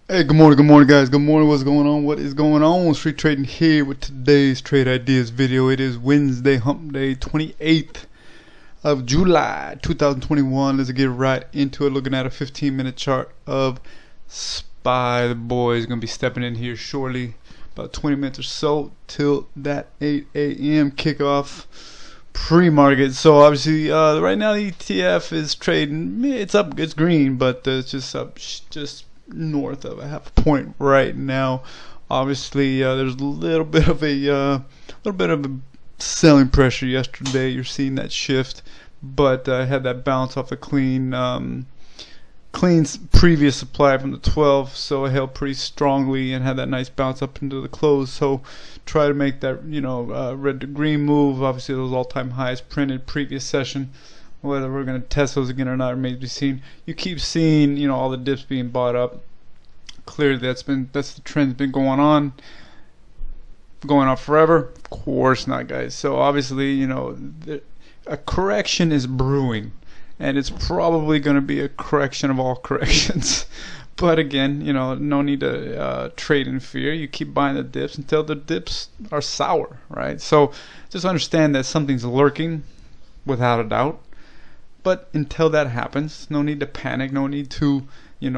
Hey, good morning, guys. Good morning. What's going on? What is going on? Street trading here with today's trade ideas video. It is Wednesday, Hump Day, 28th of July, 2021. Let's get right into it. Looking at a 15-minute chart of SPY. The boy is gonna be stepping in here shortly, about 20 minutes or so till that 8 a.m. kickoff pre-market. So obviously, right now the ETF is trading. It's up. It's green, but it's just up. Just north of a half a point right now. Obviously, there's a little bit of a selling pressure yesterday. You're seeing that shift, but had that bounce off the clean previous supply from the 12, so it held pretty strongly and had that nice bounce up into the close. So try to make that red to green move. Obviously, those all-time highs printed previous session. Whether we're going to test those again or not remains to be seen. You keep seeing, all the dips being bought up. Clearly, that's the trend's been going on forever. Of course not, guys. So obviously, a correction is brewing, and it's probably going to be a correction of all corrections. But again, no need to trade in fear. You keep buying the dips until the dips are sour, right? So just understand that something's lurking, without a doubt. But until that happens, no need to panic, no need to,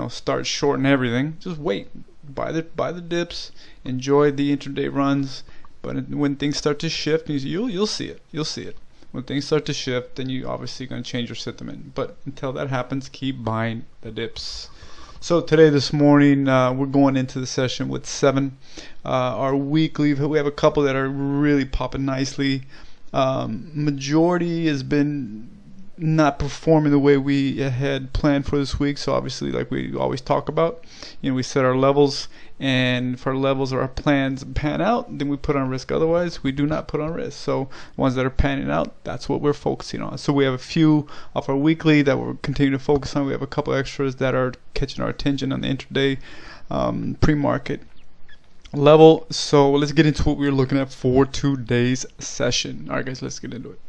start shorting everything. Just wait. Buy the dips, enjoy the intraday runs. But when things start to shift, you'll see it. You'll see it. When things start to shift, then you obviously going to change your sentiment. But until that happens, keep buying the dips. So this morning, we're going into the session with 7. Our weekly, we have a couple that are really popping nicely. Majority has been not performing the way we had planned for this week. So obviously, like we always talk about, we set our levels, and if our levels or our plans pan out, then we put on risk. Otherwise, we do not put on risk. So ones that are panning out, that's what we're focusing on. So we have a few off our weekly that we're continuing to focus on. We have a couple extras that are catching our attention on the intraday pre-market level. So let's get into what we're looking at for today's session. All right, guys, let's get into it.